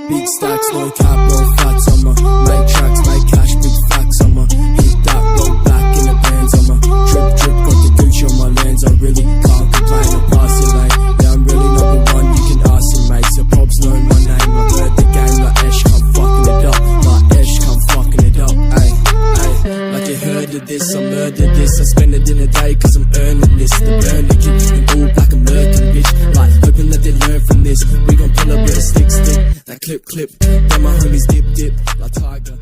Big stacks, no cap, no flats, I'ma make tracks, make cash, big facts, I'ma hit that, roll back in the bands, I'ma drip, drip, got the Gucci on my lands, I really can't complain, I'm passing lane, yeah, I'm really number one, you can ask him, mate, so probs know my name, I've heard the game, like Ash, come fucking it up, like Ash, come fucking it up, ayy, ayy, like you heard of this, I murdered this, I spend it in a day, cause I'm earning this, the burner kid, in all black, I'm lurking, bitch, like, hoping that they learn from this, we gon' pull a bit of stick, that clip, then my homies dip, like Tiger.